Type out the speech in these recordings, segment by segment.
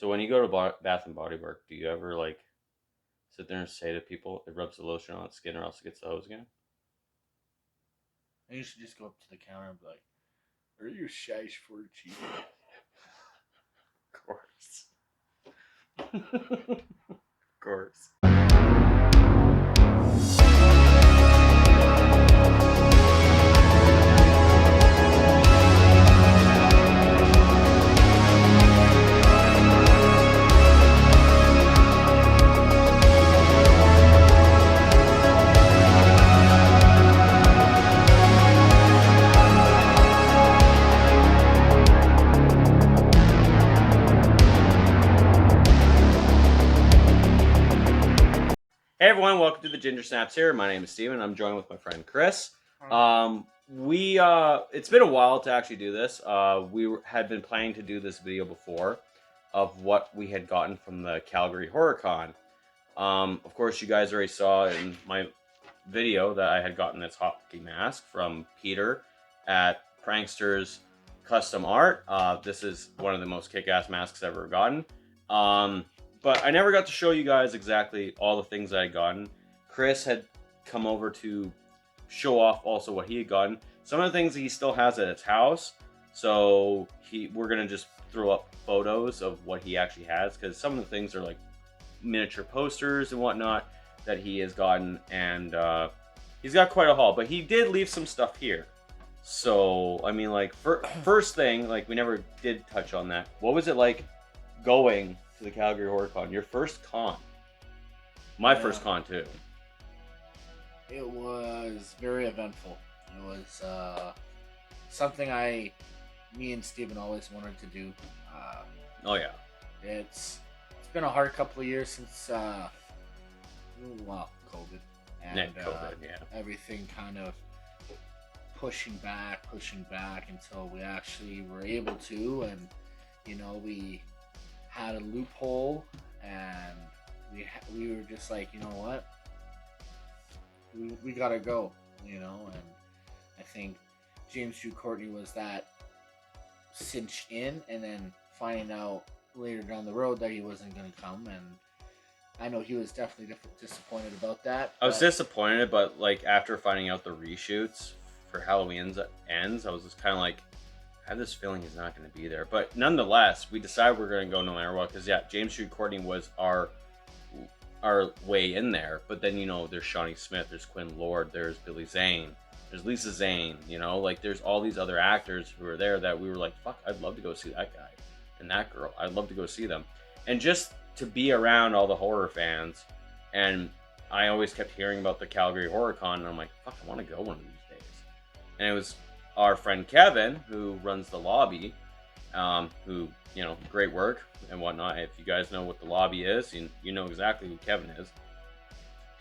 So when you go to Bath and Body Works, do you ever like sit there and say to people, it rubs the lotion on its skin or else it gets the hose again? I used to just go up to the counter and be like, "Are you size 14?" Of course. Of course. Hey everyone, welcome to the Ginger Snaps here. My name is Steven. I'm joined with my friend Kris. It's been a while to actually do this. Had been planning to do this video before of what we had gotten from the Calgary Horror Con. Of course, you guys already saw in my video that I had gotten this hockey mask from Peter at Prankster's Custom Art. This is one of the most kick-ass masks I've ever gotten. But I never got to show you guys exactly all the things I had gotten. Kris had come over to show off also what he had gotten. Some of the things he still has at his house. So we're going to just throw up photos of what he actually has. Because some of the things are like miniature posters and whatnot that he has gotten. And he's got quite a haul. But he did leave some stuff here. So, I mean, like, first thing, like, we never did touch on that. What was it like going to the Calgary Horror Con? Your first con. My first con too. It was very eventful. It was something me and Steven always wanted to do. Oh yeah. It's been a hard couple of years since COVID and COVID, yeah. Everything kind of pushing back until we actually were able to, and we had a loophole, and we were just like, you know what, we gotta go, and I think James Drew Courtney was that cinched in, and then finding out later down the road that he wasn't gonna come, and I know he was definitely disappointed about that. I was disappointed, but like after finding out the reshoots for Halloween ends, I was just kind of like, I have this feeling he's not going to be there. But nonetheless, we decided we're going to go no matter what. Because, yeah, James Street Courtney was our way in there. But then, there's Shawnee Smith, there's Quinn Lord, there's Billy Zane, there's Lisa Zane, like there's all these other actors who are there that we were like, fuck, I'd love to go see that guy and that girl. I'd love to go see them. And just to be around all the horror fans. And I always kept hearing about the Calgary Horror Con. And I'm like, fuck, I want to go one of these days. And it was our friend Kevin, who runs the lobby, who, great work and whatnot. If you guys know what the lobby is, you know exactly who Kevin is.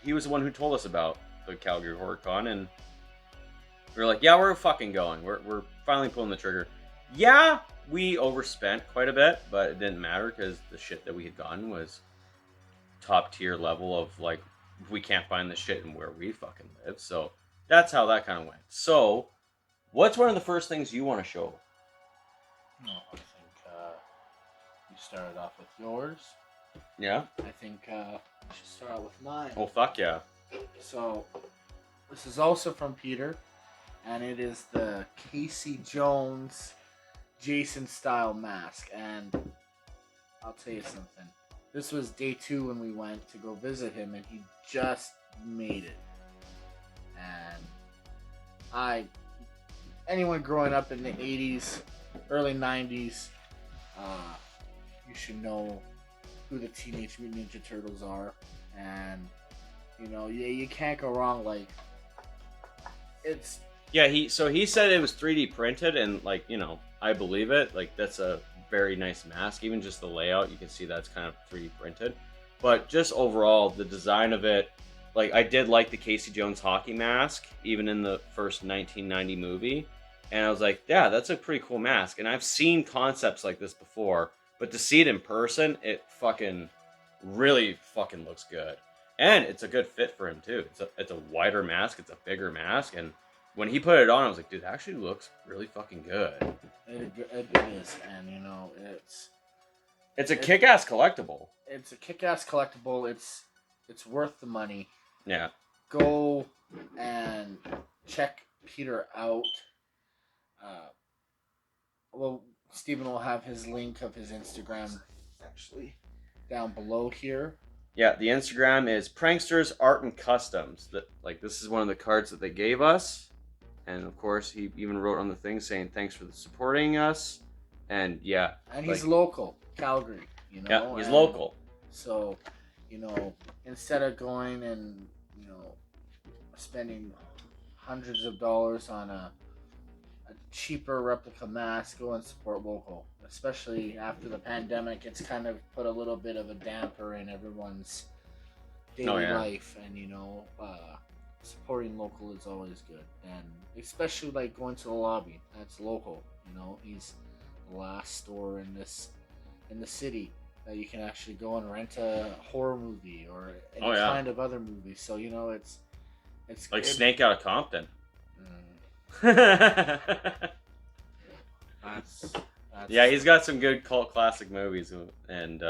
He was the one who told us about the Calgary Horror Con, and we were like, yeah, we're fucking going. We're finally pulling the trigger. Yeah, we overspent quite a bit, but it didn't matter because the shit that we had gotten was top tier level of, like, we can't find the shit in where we fucking live. So that's how that kind of went. So what's one of the first things you want to show? No, I think you started off with yours. Yeah? I think we should start out with mine. Oh, fuck yeah. So, this is also from Peter, and it is the Casey Jones Jason style mask. And I'll tell you something. This was day 2 when we went to go visit him, and he just made it. And anyone growing up in the 80s, early 90s, you should know who the Teenage Mutant Ninja Turtles are. And, you can't go wrong. Like, it's... Yeah, he said it was 3D printed, and, like, I believe it. Like, that's a very nice mask. Even just the layout, you can see that's kind of 3D printed. But just overall, the design of it, like, I did like the Casey Jones hockey mask, even in the first 1990 movie. And I was like, yeah, that's a pretty cool mask. And I've seen concepts like this before, but to see it in person, it really fucking looks good. And it's a good fit for him too. It's a wider mask, it's a bigger mask, and when he put it on, I was like, dude, that actually looks really fucking good. It is, and It's a kick-ass collectible. It's a kick-ass collectible. It's worth the money. Yeah. Go and check Peter out. Well, Steven will have his link of his Instagram actually down below here. Yeah, the Instagram is Pranksters Art and Customs. This is one of the cards that they gave us, and of course he even wrote on the thing saying thanks for supporting us, and yeah. And he's local, Calgary. You know. Yeah, he's local. So, instead of going and spending hundreds of dollars on a cheaper replica mask, go and support local. Especially after the pandemic, it's kind of put a little bit of a damper in everyone's daily life, and supporting local is always good, and especially like going to the lobby. That's local. He's the last store in the city that you can actually go and rent a horror movie or any kind of other movie. So it's like Snake Out of Compton. Yeah, he's got some good cult classic movies, and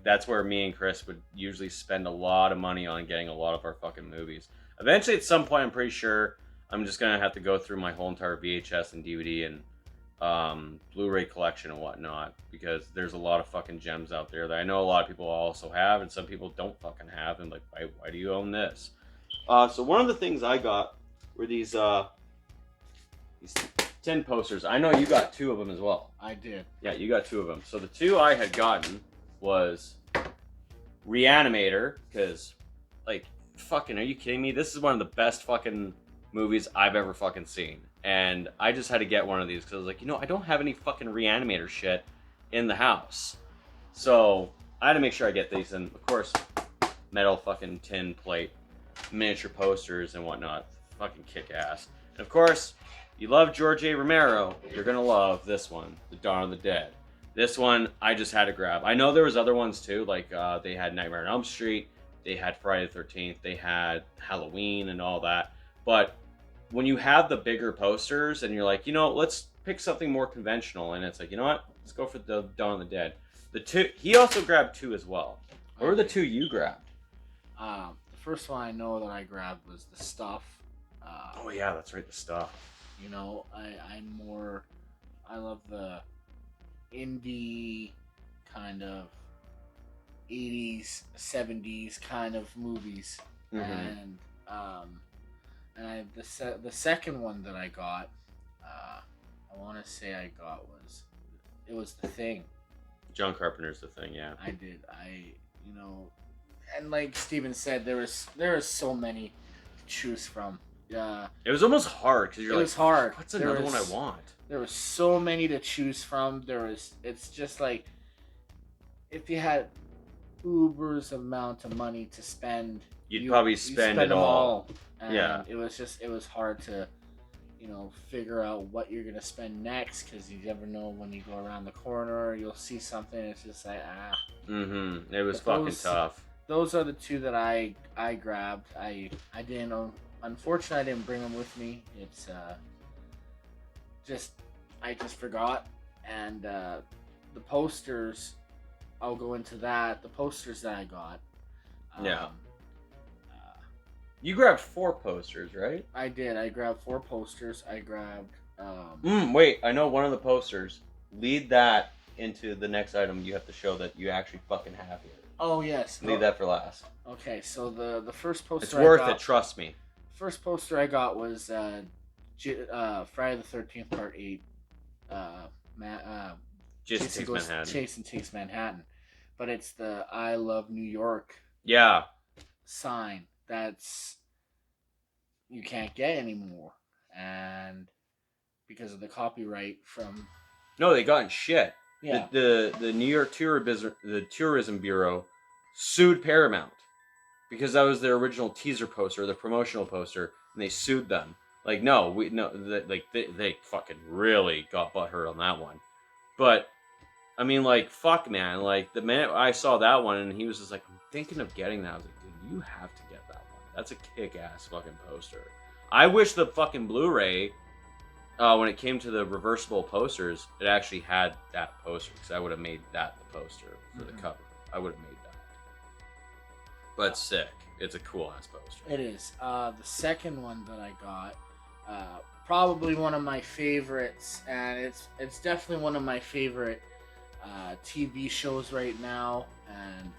that's where me and Kris would usually spend a lot of money on getting a lot of our fucking movies. Eventually, at some point, I'm pretty sure I'm just gonna have to go through my whole entire VHS and DVD and Blu-ray collection and whatnot, because there's a lot of fucking gems out there that I know a lot of people also have, and some people don't fucking have, and like, why do you own this? So one of the things I got were these 10 posters. I know you got 2 of them as well. I did. Yeah, you got 2 of them. So the 2 I had gotten was Reanimator, because, like, fucking, are you kidding me? This is one of the best fucking movies I've ever fucking seen. And I just had to get one of these, because I was like, I don't have any fucking Reanimator shit in the house. So I had to make sure I get these, and of course, metal fucking tin plate, miniature posters and whatnot. Fucking kick ass. And of course, you love George A. Romero, you're gonna love this one, The Dawn of the Dead. This one I just had to grab. I know there was other ones too, like they had Nightmare on Elm Street, they had Friday the 13th, they had Halloween and all that. But when you have the bigger posters and you're like, let's pick something more conventional, and it's like, let's go for The Dawn of the Dead. The 2, he also grabbed 2 as well. What were the 2 you grabbed? The first one I know that I grabbed was The Stuff. Oh yeah, that's right, The Stuff. I love the indie kind of 80s, 70s kind of movies. Mm-hmm. And the second one that I got, I want to say I got was The Thing. John Carpenter's The Thing, yeah. I did. And like Steven said, there is so many to choose from. It was almost hard because it was hard. What's another one I want? There was so many to choose from. It's just like, if you had Uber's amount of money to spend, you'd probably spend it all. And yeah, it was hard to, figure out what you're gonna spend next, because you never know when you go around the corner, you'll see something. It's just like Mm-hmm. It was fucking tough. Those are the 2 that I grabbed. I didn't own. Unfortunately, I didn't bring them with me. It's I just forgot. And the posters, I'll go into that. The posters that I got. You grabbed 4 posters, right? I did. I grabbed 4 posters. I grabbed. Wait, I know one of the posters. Lead that into the next item you have to show that you actually fucking have here. Oh yes. Leave that for last. Okay, so the first poster. It's worth it. Trust me. First poster I got was Friday the 13th Part 8. Jason Takes Manhattan, but it's the I Love New York. Yeah. Sign that's you can't get anymore, and because of the copyright from. No, they got in shit. Yeah. The New York Tourism Bureau sued Paramount because that was their original teaser poster, the promotional poster, and they sued them. Like, they fucking really got butthurt on that one. But I mean, like, fuck, man. Like, the minute I saw that one, and he was just like, I'm thinking of getting that. I was like, dude, you have to get that one. That's a kick-ass fucking poster. I wish the fucking Blu-ray when it came to the reversible posters, it actually had that poster because I would have made that the poster for the cover. I would have made that. But it's sick. It's a cool ass poster. It is. The second one that I got, probably one of my favorites, and it's definitely one of my favorite TV shows right now, and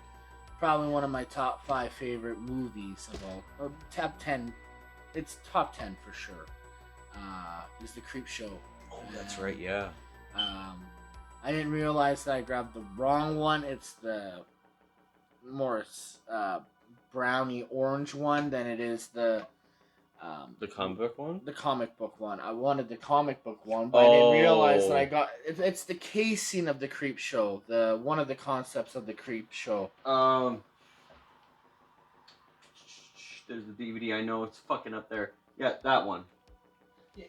probably one of my top 5 favorite movies of all, or top 10. It's top 10 for sure. Is the Creep Show. Oh, that's right. Yeah. I didn't realize that I grabbed the wrong one. It's the more brownie orange one than it is the comic book one. The comic book one. I wanted the comic book one, but I didn't realize that I got it's the casing of the Creep Show. The one of the concepts of the Creep Show. There's the DVD. I know it's fucking up there. Yeah, that one. Yeah.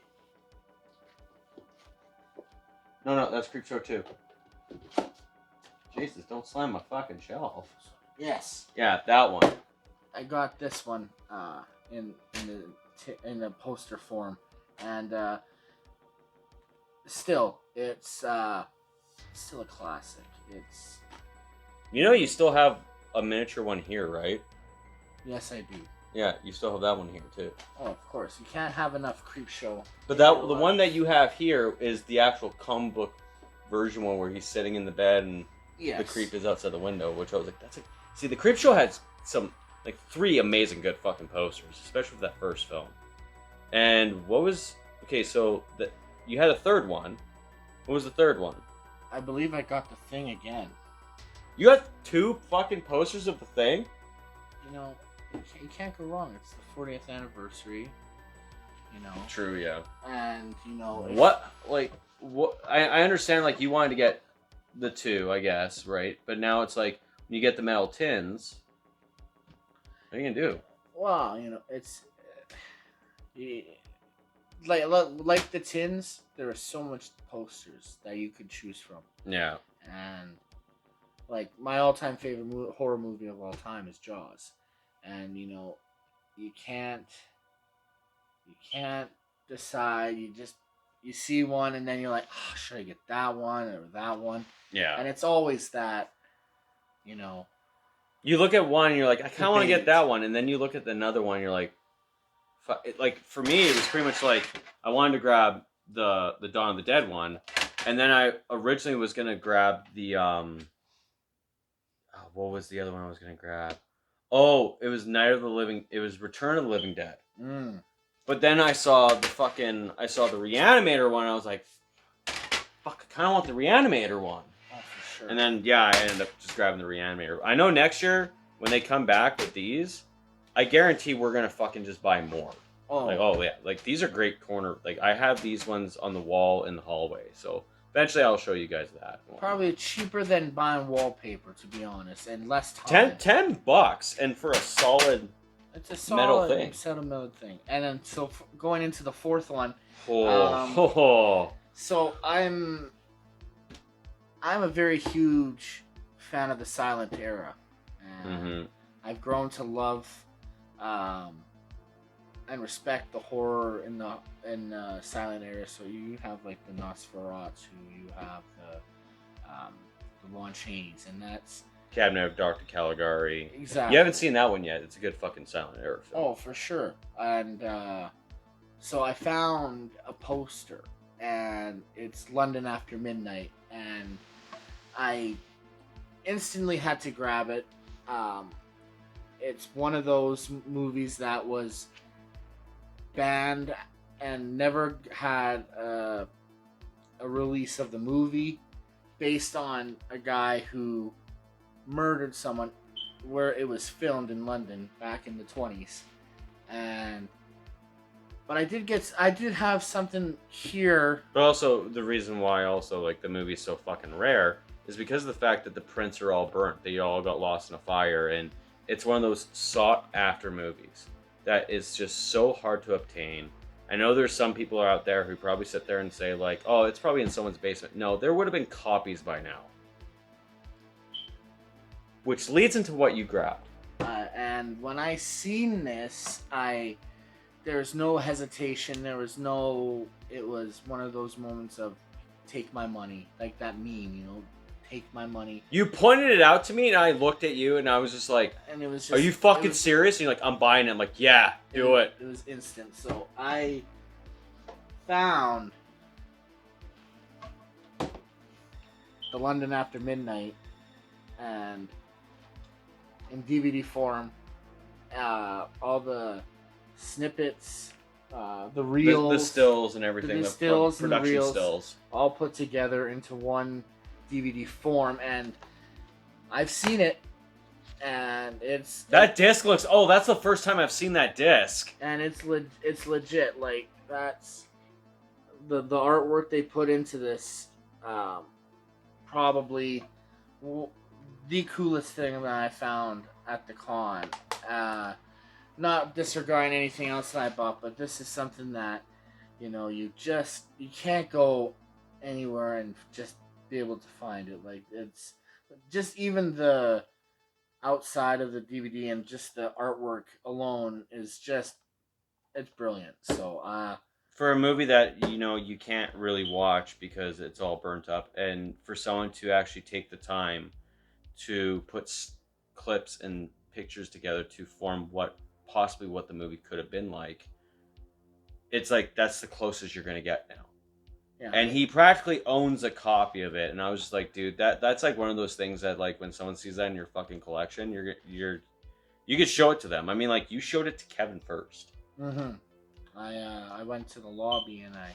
No, that's Creep Show 2. Jesus, don't slam my fucking shelf. Yes. Yeah, that one. I got this one in the poster form, and still it's still a classic. It's You still have a miniature one here, right? Yes, I do. Yeah, you still have that one here too. Oh, of course. You can't have enough Creep Show. But the one that you have here is the actual comic book version one where he's sitting in the bed and the creep is outside the window, which I was like, see, the Creep Show has some 3 amazing good fucking posters, especially for that first film. And so you had a third one. What was the third one? I believe I got the Thing again. You got 2 fucking posters of the Thing? You can't go wrong. It's the 40th anniversary. True, yeah. And I understand, you wanted to get the 2, I guess, right? But now it's when you get the metal tins, what are you gonna do? Well, it's like the tins. There are so much posters that you could choose from. Yeah. And my all-time favorite horror movie of all time is Jaws, and you can't decide. You see one, and then you're like, oh, should I get that one or that one? Yeah. And it's always that, You look at one and you're like, I kind of want to get that one, and then you look at another one and you're like, for me, it was pretty much I wanted to grab the Dawn of the Dead one, and then I originally was gonna grab the what was the other one I was gonna grab? Oh, it was It was Return of the Living Dead. Mm. But then I saw the Reanimator one. And I was like, fuck, I kind of want the Reanimator one. Oh, for sure. And then I ended up just grabbing the Reanimator. I know next year when they come back with these, I guarantee we're gonna fucking just buy more. Oh. These are great corner. I have these ones on the wall in the hallway. So eventually I'll show you guys that one. Probably cheaper than buying wallpaper, to be honest, and less time. $10 and for a solid. It's a solid metal thing. And then going into the fourth one. So I'm a very huge fan of the silent era, and I've grown to love and respect the horror in the silent era. So you have the Nosferatu, you have the Lon Chaney's, and that's Cabinet of Dr. Caligari. Exactly. You haven't seen that one yet. It's a good fucking silent era film. Oh, for sure. And so I found a poster, and it's London After Midnight, and I instantly had to grab it. It's one of those movies that was banned and never had a release of the movie, based on a guy who murdered someone where it was filmed in London back in the 20s. But I did have something here. But also the reason why the movie's so fucking rare is because of the fact that the prints are all burnt. They all got lost in a fire, and it's one of those sought after movies that is just so hard to obtain. I know there's some people out there who probably sit there and say oh, it's probably in someone's basement. No, there would have been copies by now. Which leads into what you grabbed. And when I seen this, I There's no hesitation. It was one of those moments of take my money, like that meme, take my money. You pointed it out to me, and I looked at you, and I was just like, And it was just, "Are you fucking serious?" And you're like, "I'm buying it." I'm like, "Yeah, do it." It was instant. So I found the London After Midnight, and in DVD form, all the snippets, the reels, the stills and everything, the stills and the production reels, stills, all put together into one DVD form, and I've seen it, and that disc looks. Oh, that's the first time I've seen that disc, and it's legit. Like, that's the artwork they put into this. Probably the coolest thing that I found at the con. Not disregarding anything else that I bought, but this is something that you can't go anywhere and just be able to find it. Like, it's just, even the outside of the DVD and just the artwork alone is just, it's brilliant. So for a movie that you can't really watch because it's all burnt up, and for someone to actually take the time to put clips and pictures together to form possibly what the movie could have been like, it's like that's the closest you're gonna get now. Yeah. And he practically owns a copy of it, and I was just like, dude, that's like one of those things that, like, when someone sees that in your fucking collection, you could show it to them. I mean, like, you showed it to Kevin first. Mm-hmm. I went to the lobby and I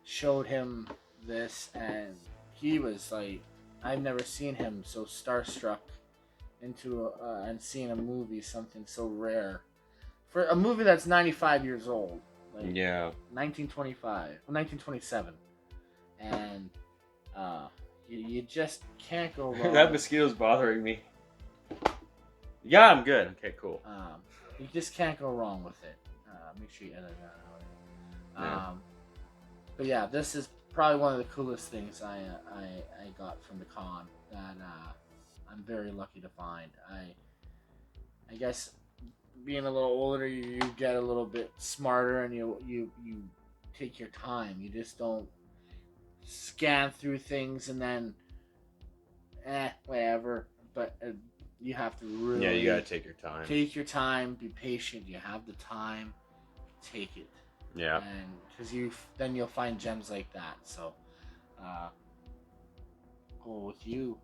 showed him this, and he was like, I've never seen him so starstruck and seeing a movie, something so rare for a movie that's 95 years old. Like, yeah, 1927, and you just can't go wrong. That mosquito's bothering me. Yeah, I'm good. Okay, cool. You just can't go wrong with it. Make sure you edit that out. Yeah. But yeah, this is probably one of the coolest things I got from the con that I'm very lucky to find. I guess being a little older, you get a little bit smarter, and you take your time. You just don't scan through things and then whatever. But you have to really, you gotta take your time. Take your time. Be patient. You have the time. Take it. Yeah. And because then you'll find gems like that. So, go with you.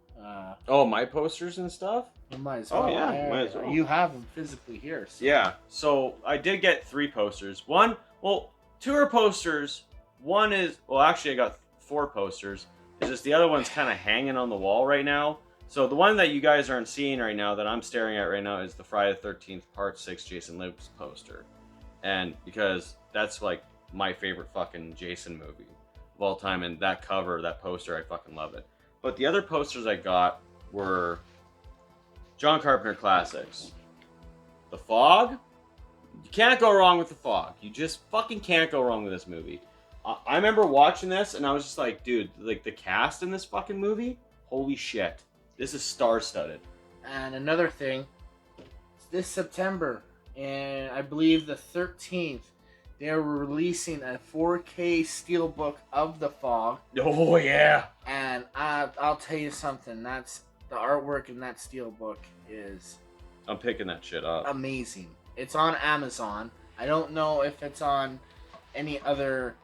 My posters and stuff? You might as well. Oh, yeah, might as well. You have them physically here. So. Yeah, so I did get 3 posters. 2 are posters. One is, actually I got 4 posters. It's just the other one's kind of hanging on the wall right now. So the one that you guys aren't seeing right now, that I'm staring at right now, is the Friday the 13th Part 6 Jason Lives poster. And because that's like my favorite fucking Jason movie of all time, and that cover, that poster, I fucking love it. But the other posters I got were John Carpenter classics. The Fog. You can't go wrong with The Fog. You just fucking can't go wrong with this movie. I remember watching this and I was just like, dude, like, the cast in this fucking movie, holy shit. This is star-studded. And another thing, this September, and I believe the 13th, they're releasing a 4K steelbook of The Fog. Oh, yeah. And I'll tell you something, that's the artwork in that steelbook is... I'm picking that shit up. Amazing. It's on Amazon. I don't know if it's on any other,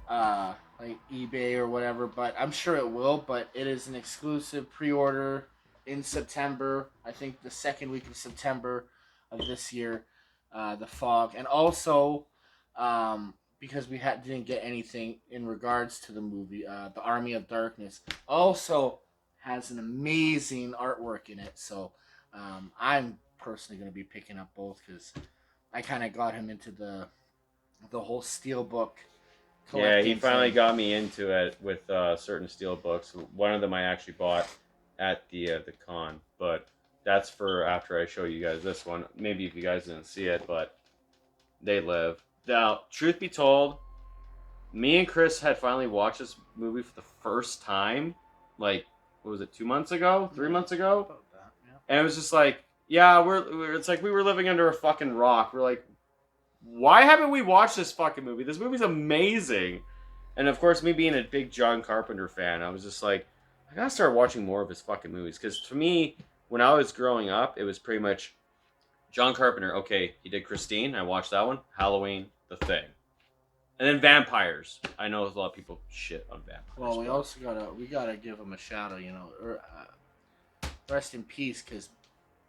like eBay or whatever, but I'm sure it will. But it is an exclusive pre-order in September. I think the second week of September of this year, The Fog. And also, because we didn't get anything in regards to the movie, The Army of Darkness also has an amazing artwork in it. So I'm personally going to be picking up both because I kind of got him into the whole steelbook collecting. Yeah, he finally got me into it with certain steelbooks. One of them I actually bought at the con, but that's for after I show you guys this one. Maybe if you guys didn't see it, but they live. Now, truth be told, me and Kris had finally watched this movie for the first time, like, what was it, 2 months ago? 3 months ago? About that, yeah. And it was just like, yeah, it's like we were living under a fucking rock. We're like, why haven't we watched this fucking movie? This movie's amazing. And of course, me being a big John Carpenter fan, I was just like, I gotta start watching more of his fucking movies. Because to me, when I was growing up, it was pretty much John Carpenter. Okay, he did Christine. I watched that one. Halloween, The Thing. And then vampires. I know a lot of people shit on vampires. Well, we also gotta give him a shout out. Rest in peace, because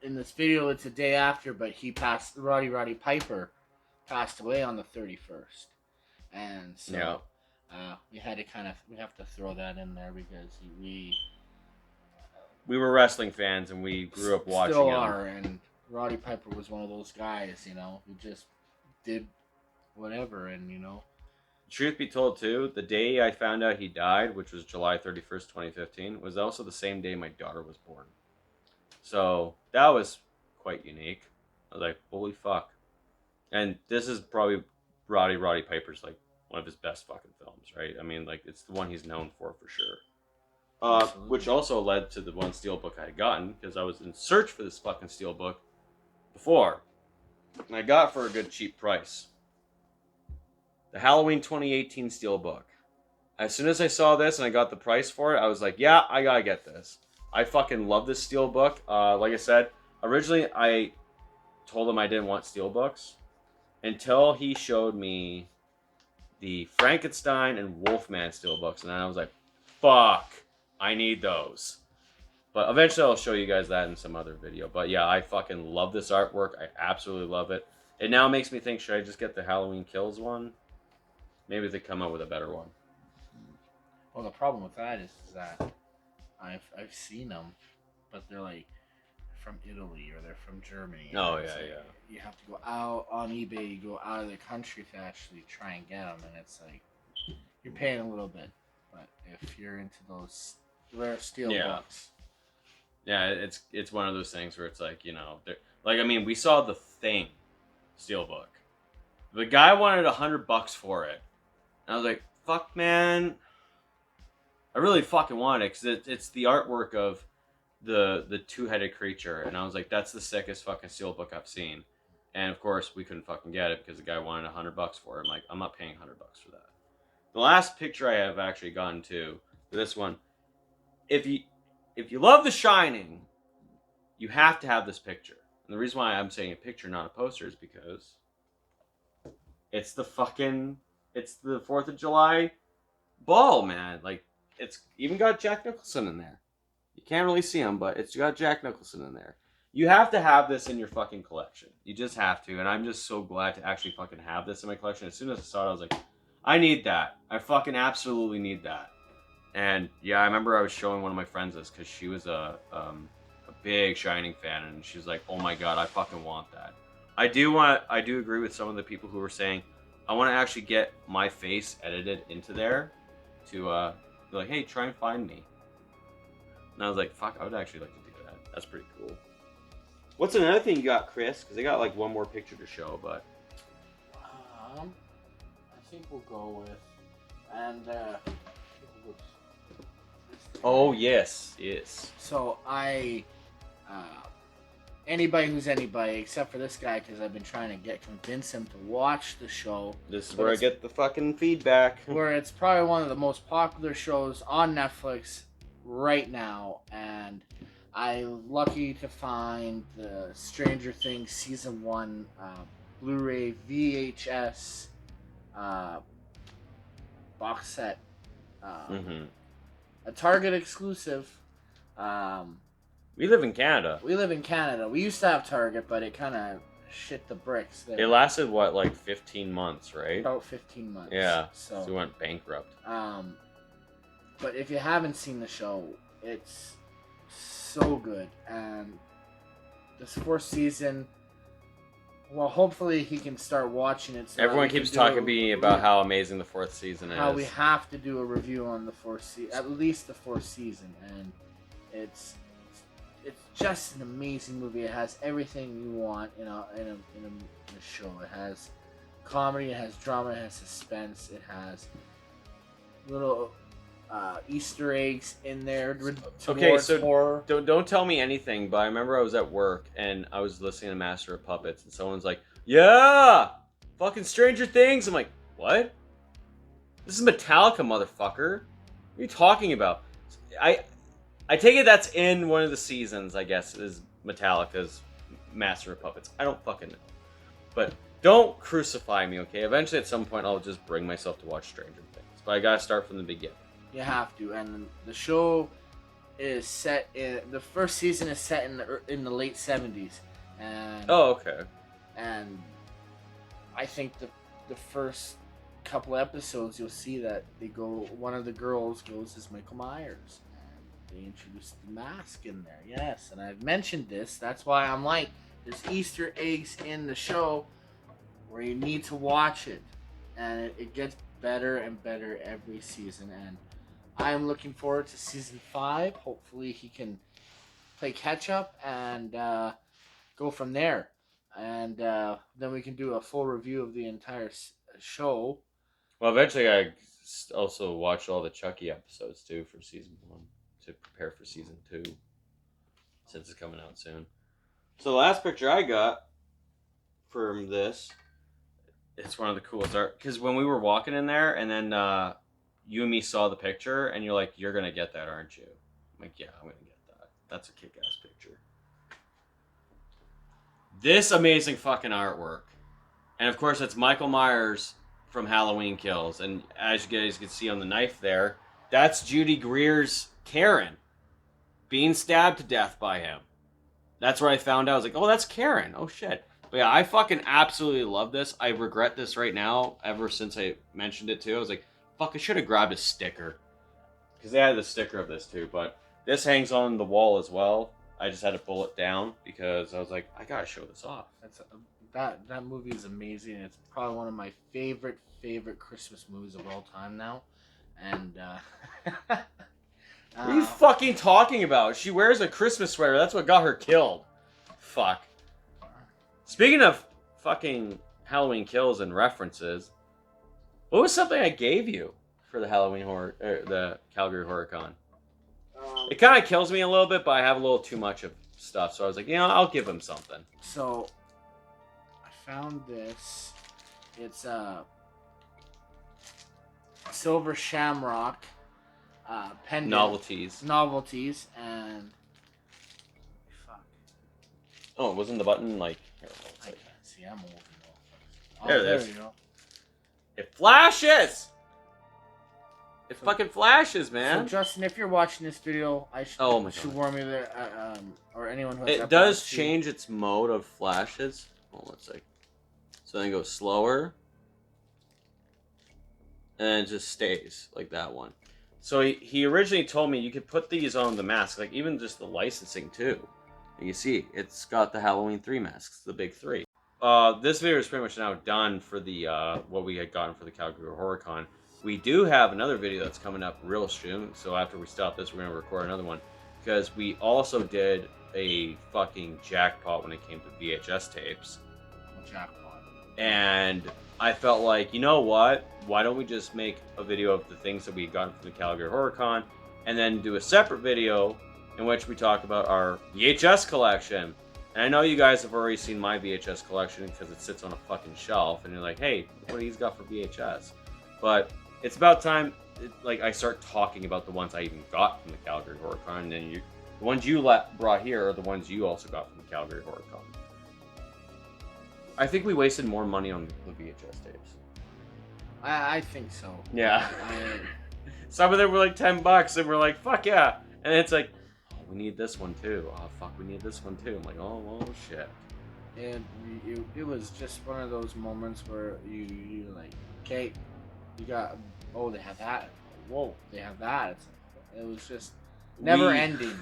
in this video it's a day after, but he passed. Roddy Piper passed away on the 31st, and so we had to we have to throw that in there because we were wrestling fans and we grew up watching. Still him. are, and Roddy Piper was one of those guys, who just did whatever, and Truth be told, too, the day I found out he died, which was July 31st, 2015, was also the same day my daughter was born. So that was quite unique. I was like, holy fuck. And this is probably Roddy Piper's, like, one of his best fucking films, right? I mean, like, it's the one he's known for sure. Which also led to the one Steelbook I had gotten, because I was in search for this fucking Steelbook before. And I got it for a good cheap price. The Halloween 2018 Steelbook. As soon as I saw this and I got the price for it, I was like, yeah, I gotta get this. I fucking love this Steelbook. Like I said, originally I told him I didn't want Steelbooks until he showed me the Frankenstein and Wolfman Steelbooks. And then I was like, fuck, I need those. But eventually I'll show you guys that in some other video. But yeah, I fucking love this artwork. I absolutely love it. It now makes me think, should I just get the Halloween Kills one? Maybe they come up with a better one. Well, the problem with that is that I've seen them, but they're like from Italy or they're from Germany. Oh yeah. You have to go out on eBay. You go out of the country to actually try and get them, and it's like you're paying a little bit. But if you're into those rare steel books, yeah, it's one of those things where it's like like I mean, we saw The Thing Steelbook. The guy wanted $100 for it. And I was like, fuck, man. I really fucking want it because it's the artwork of the two-headed creature. And I was like, that's the sickest fucking Steelbook I've seen. And of course, we couldn't fucking get it because the guy wanted $100 for it. I'm like, I'm not paying $100 for that. The last picture I have actually gotten to, this one, if you love The Shining, you have to have this picture. And the reason why I'm saying a picture, not a poster, is because it's the 4th of July ball, man. Like, it's even got Jack Nicholson in there. You can't really see him, but it's got Jack Nicholson in there. You have to have this in your fucking collection. You just have to, and I'm just so glad to actually fucking have this in my collection. As soon as I saw it, I was like, I need that. I fucking absolutely need that. And yeah, I remember I was showing one of my friends this because she was a big Shining fan, and she's like, "Oh my god, I fucking want that." I do agree with some of the people who were saying, I want to actually get my face edited into there to be like, hey, try and find me. And I was like, fuck, I would actually like to do that. That's pretty cool. What's another thing you got, Chris? Because I got like one more picture to show, but I think we'll go with oh yes. So anybody who's anybody except for this guy, because I've been trying to convince him to watch the show. This is where I get the fucking feedback. Where it's probably one of the most popular shows on Netflix right now, and I'm lucky to find the Stranger Things Season 1 Blu-ray VHS box set. A Target exclusive. We live in Canada. We used to have Target, but it kind of shit the bricks there. It lasted, what, like 15 months, right? About 15 months. Yeah, so we went bankrupt. But if you haven't seen the show, it's so good. And this 4th season, well, hopefully he can start watching it. So everyone keeps talking to me about how amazing the 4th season is. How we have to do a review on the 4th season, at least the 4th season. And it's just an amazing movie. It has everything you want in a show. It has comedy, it has drama, it has suspense, it has little Easter eggs in there. Okay, so horror. Don't tell me anything, but I remember I was at work and I was listening to Master of Puppets and someone's like, yeah, fucking Stranger Things. I'm like, what? This is Metallica, motherfucker. What are you talking about? I take it that's in one of the seasons, I guess, is Metallica's Master of Puppets. I don't fucking know. But don't crucify me, okay? Eventually, at some point, I'll just bring myself to watch Stranger Things. But I gotta start from the beginning. You have to. And the show is set in... The first season is set in the late 70s. And, Oh, okay. And I think the first couple episodes, you'll see that they go... One of the girls goes as Michael Myers. They introduced the mask in there, yes. And I've mentioned this. That's why I'm like, there's Easter eggs in the show where you need to watch it. And it gets better and better every season. And I'm looking forward to season 5. Hopefully he can play catch up and go from there. And then we can do a full review of the entire show. Well, eventually I also watched all the Chucky episodes, too, for season 1. To prepare for season 2, since it's coming out soon. So the last picture I got from this, it's one of the coolest art, because when we were walking in there, and then you and me saw the picture, and you're like, you're gonna get that, aren't you? I'm like, yeah, I'm gonna get that. That's a kick-ass picture. This amazing fucking artwork. And of course, it's Michael Myers from Halloween Kills, and as you guys can see on the knife there, that's Judy Greer's Karen being stabbed to death by him. That's where I found out. I was like, oh, that's Karen. Oh, shit. But yeah, I fucking absolutely love this. I regret this right now ever since I mentioned it, too. I was like, fuck, I should have grabbed a sticker. Because they had the sticker of this, too. But this hangs on the wall as well. I just had to pull it down because I was like, I gotta show this off. That movie is amazing. It's probably one of my favorite Christmas movies of all time now. And, what are you fucking talking about? She wears a Christmas sweater. That's what got her killed. Fuck. Speaking of fucking Halloween Kills and references, what was something I gave you for the the Calgary Horror Con? It kind of kills me a little bit, but I have a little too much of stuff. So I was like, I'll give him something. So, I found this. It's a silver shamrock. Pendant. Novelties, and fuck. Oh, wasn't the button like? Here, I can't see. I'm old enough. There it is. You go. It flashes. It fucking flashes, man. So Justin, if you're watching this video, I should should warn you there, or anyone who has it does change its mode of flashes. Hold on a sec. So then it goes slower, and then it just stays like that one. So he originally told me you could put these on the mask, like even just the licensing too. And you see, it's got the Halloween 3 masks, the big 3. This video is pretty much now done for the what we had gotten for the Calgary Horror Con. We do have another video that's coming up real soon, so after we stop this, we're going to record another one. Because we also did a fucking jackpot when it came to VHS tapes. Jackpot. And I felt like, you know what? Why don't we just make a video of the things that we had gotten from the Calgary Horror Con, and then do a separate video in which we talk about our VHS collection. And I know you guys have already seen my VHS collection because it sits on a fucking shelf, and you're like, hey, what do he's got for VHS? But it's about time, I start talking about the ones I even got from the Calgary Horror Con, and then the ones you brought here are the ones you also got from the Calgary Horror Con. I think we wasted more money on the VHS tapes. I think so. Yeah. Some of them were like $10, and we're like, fuck yeah. And it's like, oh, we need this one too. Oh, fuck, we need this one too. I'm like, oh, well, shit. And it was just one of those moments where you're like, okay, you got, oh, they have that. Whoa, they have that. It was just never ending.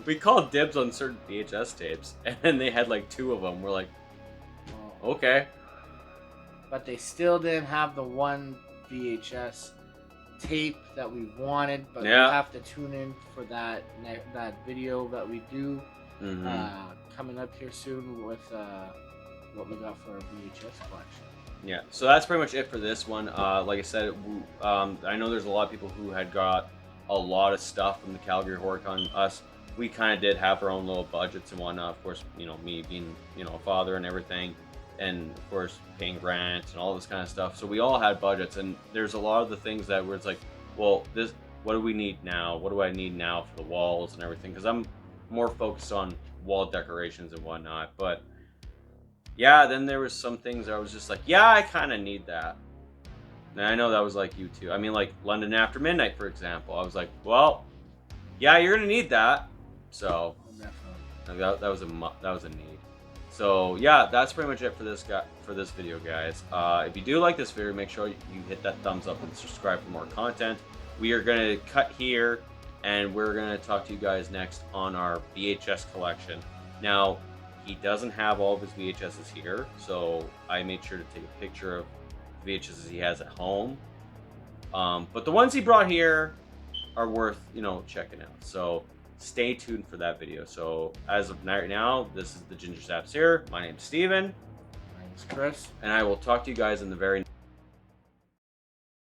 We called dibs on certain VHS tapes, and then they had like 2 of them. We're like, oh, okay. But they still didn't have the one VHS tape that we wanted, but we have to tune in for that video that we do coming up here soon with what we got for our VHS collection. Yeah, so that's pretty much it for this one. Like I said, I know there's a lot of people who had got a lot of stuff from the Calgary Horror Con. Us, we kind of did have our own little budgets and whatnot. Of course, me being, a father and everything. and of course paying rent and all this kind of stuff. So we all had budgets, and there's a lot of the things that where it's like, well, this, what do we need now? What do I need now for the walls and everything? Because I'm more focused on wall decorations and whatnot. But yeah, then there was some things that I was just like, yeah, I kind of need that. And I know that was like you too. I mean, like London After Midnight, for example. I was like, well, yeah, you're gonna need that. So that was a need. So yeah, that's pretty much it for this video, guys. If you do like this video, make sure you hit that thumbs up and subscribe for more content. We are gonna cut here, and we're gonna talk to you guys next on our VHS collection. Now, he doesn't have all of his VHSs here, so I made sure to take a picture of the VHSs he has at home. But the ones he brought here are worth, checking out. So stay tuned for that video. So as of right now, this is the Ginger Saps here. My name's Steven. My name's Kris. And I will talk to you guys in the very